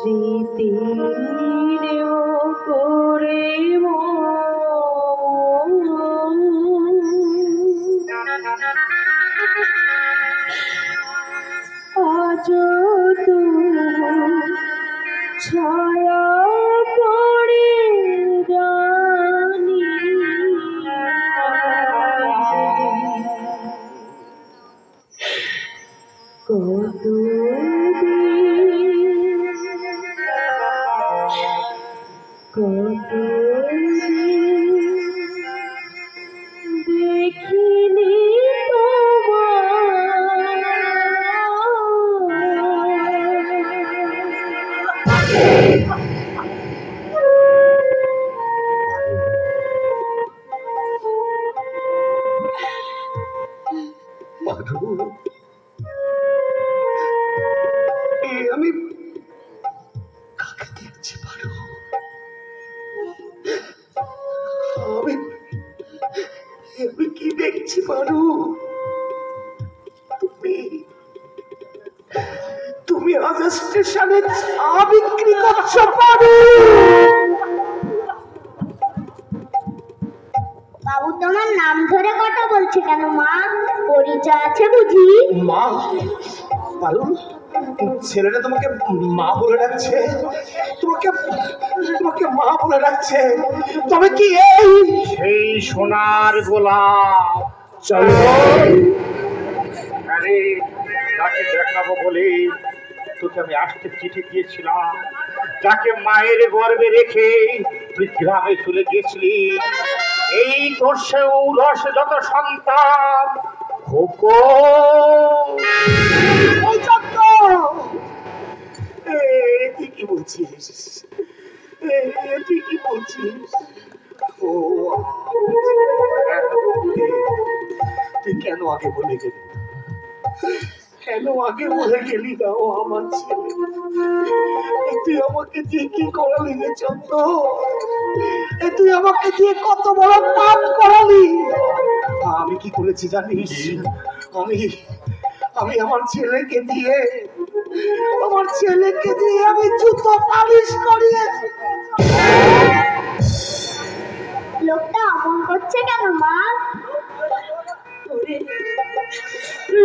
স্মৃতির করে আজ তো ছায়া পড়ে রানী কত কত দেখিনি আমি কাকে দেখছি পারো? আমি কি দেখছি পারো? তুমি আজ স্টেশনে চা বিক্রি করছো পারো? বাবু তোমার নাম ধরে কথা বলছে কেন মা? পরিচয় আছে বুঝি? মা পারু, ছেলেটা তোমাকে মা বলে ডাকছে, তোমাকে মা বলে ডাকছে। তবে কি এই সেই সোনার গোলাপ? চলো আরে তাকে দেখাবো বলে তোকে আমি আসতে চিঠি দিয়েছিলাম, যাকে মায়ের গর্ভে রেখে তুই গ্রামে চলে গিয়েছিলি। এই তোর সে উরস যত সন্তান তুই কি বলছিস? তুই কি বলছিস? ও তুই কেন আগে বলে গেলি? কেন আগে বলে গেলি না? ও আমার ছেলে, তুই আমাকে দিয়ে কি করালি রে চন্দ্র? তুই আমাকে দিয়ে কত বড় পাপ করালি। আমি কি করেছি জানিস? আমি আমার ছেলেকে দিয়ে আমি জুতো পালিশ করিয়েছি। লোকটা অমন করছে কেন মা?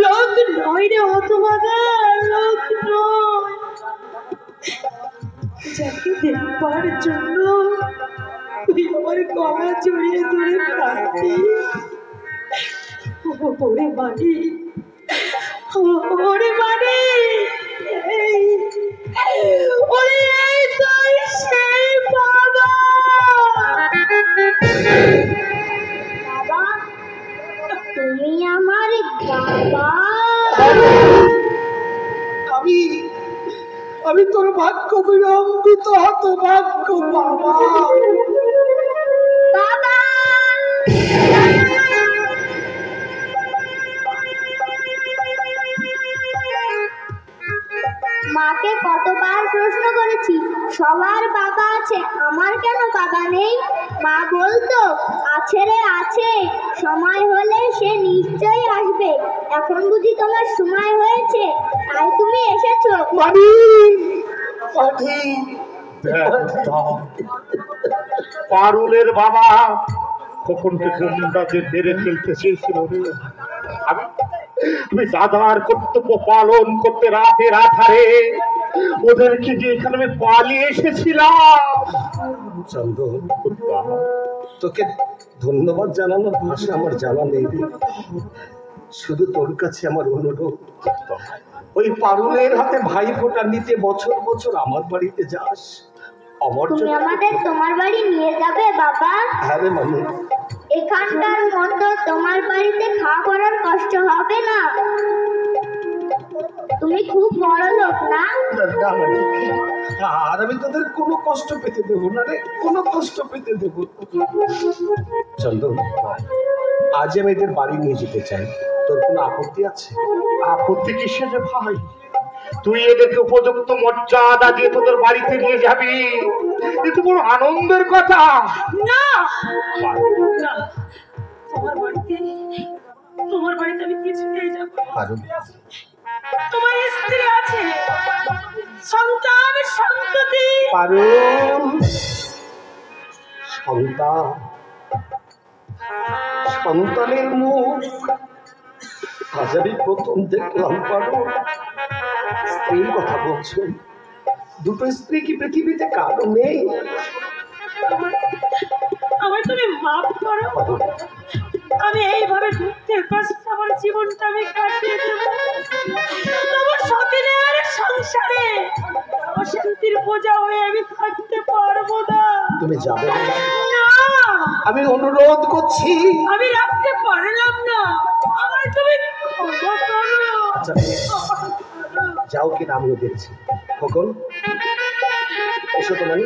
লোক নয় রে হতভাগা, লোক নয়। যাকে দেখবার জন্য তুই আমার গলা জড়িয়ে ধরে কাঁদতি, ওরে মানি, ওরে মানি, ওরে এই তোর সেই বাবা। বাবা, তুমি আমার বাবা? আমি তোর ভাগ্য বিলম্বিত হতভাগ্য বাবা। বাবা মাকে কতবার প্রশ্ন করেছি, সবার বাবা আছে, আমার কেন বাবা নেই? মা বলতো আছে রে আছে, সময় হলে সে নিশ্চয়ই আসবে। এখন বুঝি তোমার সময় হয়েছে, তাই তুমি এসেছো। পারুলের বাবা কখন গুন্ডাকে মেরে ফেলতে চেয়েছিল রে। আমি দাদার কর্তব্য পালন করতে রাতের আধারে ওদেরকে যে এখানে আমি পালিয়ে এসেছিলাম। চন্দন, তোকে ধন্যবাদ জানানোর ভাষা আমার জানা নেই। শুধু তোর কাছে আমার অনুরোধ, ওই পারুলের হাতে ভাই ফোঁটা নিতে বছর বছর আমার বাড়িতে যাস। তুমি আমাদের তোমার বাড়ি নিয়ে যাবে বাবা? হ্যাঁ রে মামু। এখানকার মতো তোমার বাড়িতে খাওয়া করার কষ্ট হবে না? তুমি খুব বড় লোক না? আর আমি তোদের কোনো কষ্ট পেতে দেবো না রে, কোনো কষ্ট পেতে দেবো। চন্দন, আজ আমি এদের বাড়ি নিয়ে যেতে চাই, তোর কোনো আপত্তি আছে? আপত্তি কিসের রে ভাই? তুই এদেরকে উপযুক্ত মর্যাদা দিয়ে তোদের বাড়িতে নিয়ে যাবি, এ তো বড় আনন্দের কথা। না, তোমার বাড়িতে আমি কিছুতেই যাবো না। তোমার স্ত্রী আছে, সন্তান পারুল, সন্তান, সন্তানের মুখ আজ আমি প্রথম দেখলাম। পারুল, স্ত্রীর কথা বলছো, দুটো স্ত্রী কি পৃথিবীতে কারো নেই? আমার তুমি মাফ করো, আমি এইভাবে দুঃখের কষ্ট আমার জীবনটা আমি কাটিয়ে দেবো। তোমার সতীনের সংসারে অশান্তির বোঝা হয়ে আমি থাকতে পারবো না। তুমি যাবে না? না, আমি অনুরোধ করছি। আমি রাখতে পারলাম না, আমার তুমি ক্ষমা করো। আচ্ছা, যাও কিনা আমিও দেখছি। খোকন, এসো তো নাই।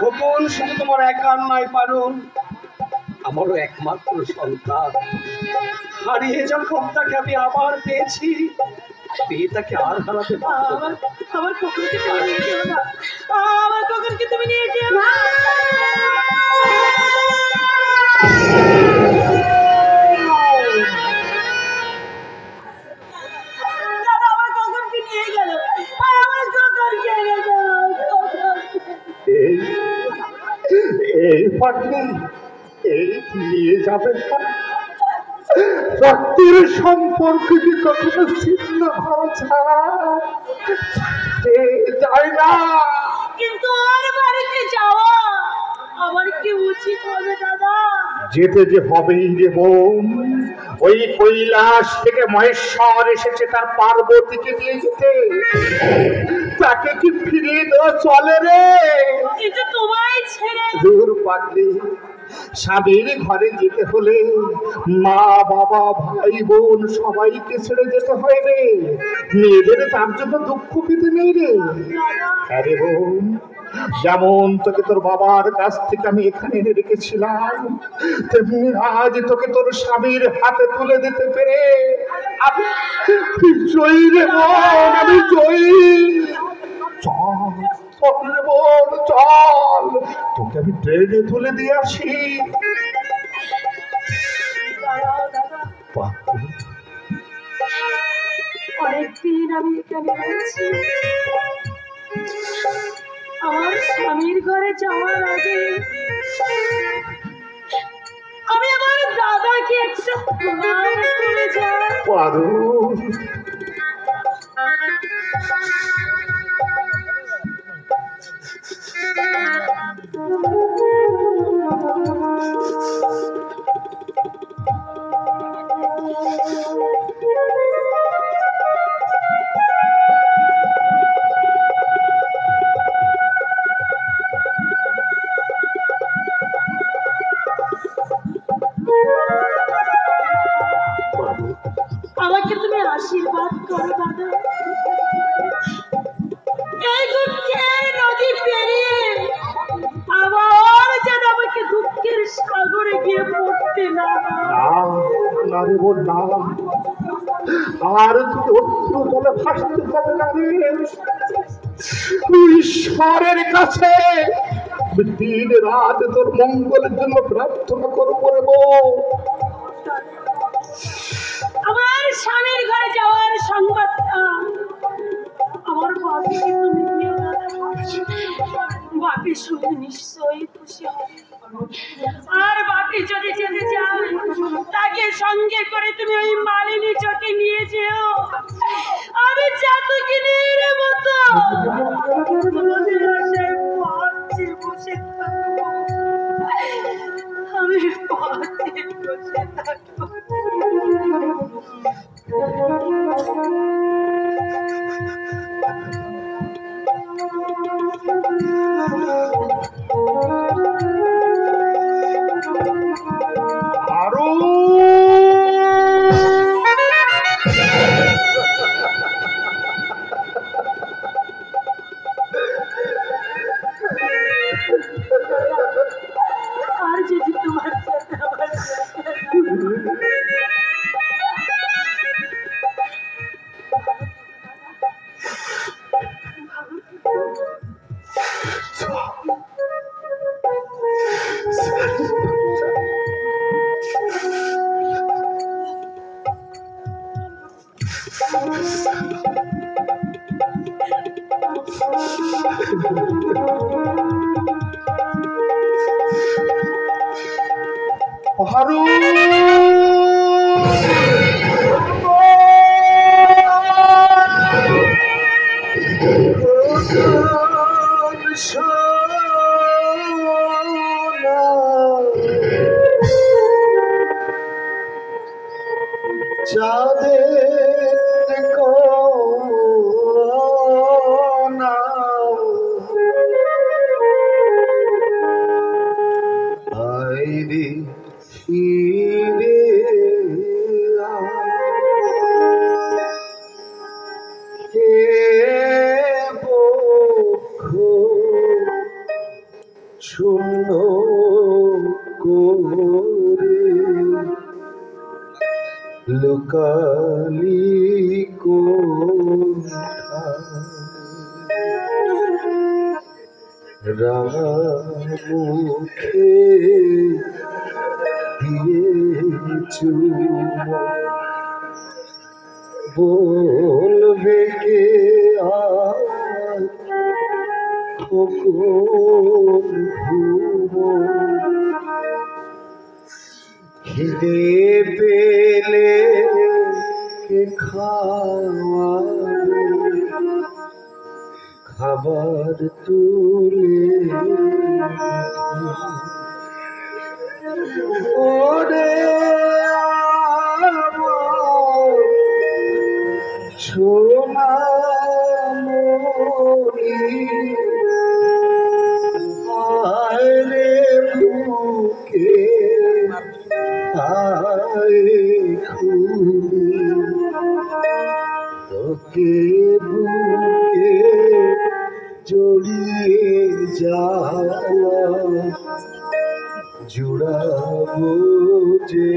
খোকন শুধু তোমার একার নয় পারুল, আমারও একমাত্র সন্তান। হারিয়ে যখন তাকে আমি আবার পেয়েছি, পেয়ে তাকে আর হারাতে পারবো না। আমার খোকনকে তুমি নিয়ে যেও না, আমার খোকনকে তুমি নিয়ে যেও না। দাদা আমার খোকনকে নিয়ে গেল, আমার খোকনকে নিয়ে গেল। এই পাগলি, এই নিয়ে যাবে না। রক্তের সম্পর্ক কি কখনো ছিন্ন হওয়া যায় না? কিন্তু ওর বাড়িতে যাওয়া আমার কি উচিত হবে দাদা? যেতে যে হবেই রে বোন। ওই কৈলাস থেকে মহেশ্বর এসেছে তার পার্বতীকে নিয়ে যেতে, তাকে কি ফিরিয়ে দেওয়া চলে রে? কিন্তু তোমায় ছেড়ে দূর পাগলি, স্বামীর ঘরে যেতে হলে মা বাবা ভাই বোন সবাইকে ছেড়ে যেতে হয় রে। মেয়েদের তার জন্য দুঃখ পেতে নেই রে। হ্যাঁ রে বোন, যেমন তোকে তোর বাবার কাছ থেকে আমি এখানে এনে রেখেছিলাম, তেমনি আজ তোকে তোর স্বামীর হাতে তুলে দিতে পেরে আমি জয়ী রে বোন, আমি জয়ী। চল চল রে বোন, চল, তোকে আমি ট্রেনে তুলে দিয়ে আসি। অনেকদিন আমি এখানে রয়েছি, আমার স্বামীর ঘরে যাওয়ার আগে আমি আমার দাদাকে একটা প্রণাম করে যাই। পারুল, আমাকে তুমি আশীর্বাদ করো দাদা, এই দুঃখের নদী পেরিয়ে আবার যেন আমাকে দুঃখের সাগরে গিয়ে পড়তে না হয়। না রে বোন, না, আর তুই অশ্রু জলে ভাসতে হবে না রে। ঈশ্বরের কাছে দিন রাত তোর মঙ্গলের জন্য প্রার্থনা করবো রে বোন। আমার স্বামীর ঘরে যাওয়ার সংবাদটা আমার বাপিকে তুমি দিও না। বাপি শুনে নিশ্চয়ই খুশি হবে, আর বাপি যদি যেতে চায় তাকে সঙ্গে করে তুমি ওই মালিনী চকে নিয়ে যেও। আমি চাতকিনীর মতো তোমাদের আশায় পথে বসে থাকবো, আমি পথে বসে থাকবো। আর যদি তোমার সাথে আমার পারু চাঁদের কোনা আইরি ফিরে হে বক্ষ শূন্য করে লোকালি মুখে দিয়েছু বলবে কে আর খিদে পেলে কে খাবার তুলে ওরে সোনা মনি আয় রে বুকে তোকে বুকে জড়িয়ে যাওয়া জুড়াবো যে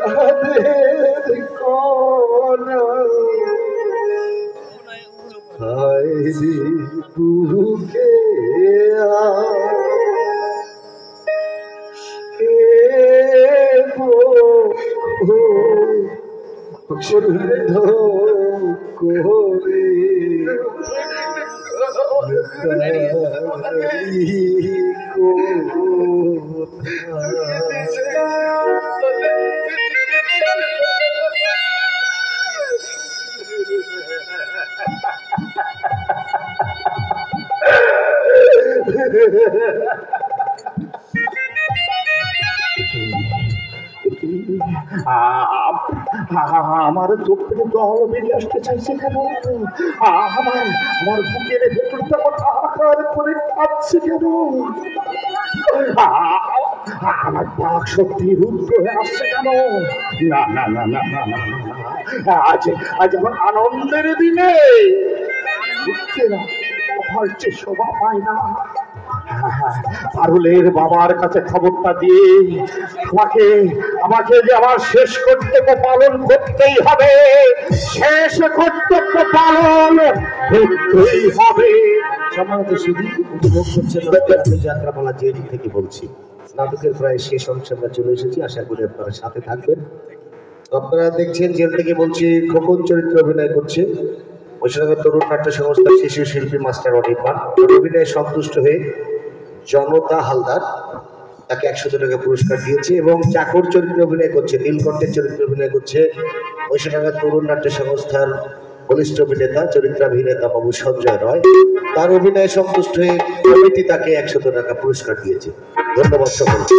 চাঁদের কোনা হায়রে বুকে করে আমার চোখ থেকে জল বেরিয়ে আসতে চাইছে কেন? আমার বুকের ভেতরটা আকার করে কাঁদছে কেন? আমার পাক শক্তি রুদ্ধ হয়ে আসছে কেন? না না না না না না আজ আমার আনন্দের দিনে দুঃখেরা যে শোভা পায় না। পারুলের বাবার কাছে খবরটা দিয়ে আমাকে যে আমার শেষ কর্তব্য পালন করতেই হবে, শেষ কর্তব্য পালন করতেই হবে। সম্মানিত সুধী উপভোগ করছেন যাত্রাপালা জেরি থেকে বলছি। নাটকের প্রায় শেষ অংশে আমরা চলে এসেছি, আশা করি আপনারা সাথে থাকবেন। আপনারা দেখছেন জেল থেকে বলছি খোকন চরিত্রে অভিনয় করছে ঐশ্বর্য তরুণ নাট্য সংস্থার শিশু শিল্পী মাস্টার অনির্বাণ। অভিনয়ে সন্তুষ্ট হয়ে জনতা হালদার তাকে 100 টাকা পুরস্কার দিয়েছে এবং চাকর চরিত্রে অভিনয় করছে, নীলকণ্ঠের চরিত্রে অভিনয় করছে ঐশ্বর্য তরুণ নাট্য সংস্থার বলিষ্ঠ অভিনেতা চরিত্রাভিনেতা বাবু সঞ্জয় রয়। তার অভিনয়ে সন্তুষ্ট হয়ে কমিটি তাকে 100 টাকা পুরস্কার দিয়েছে। ধন্যবাদ সকলকে।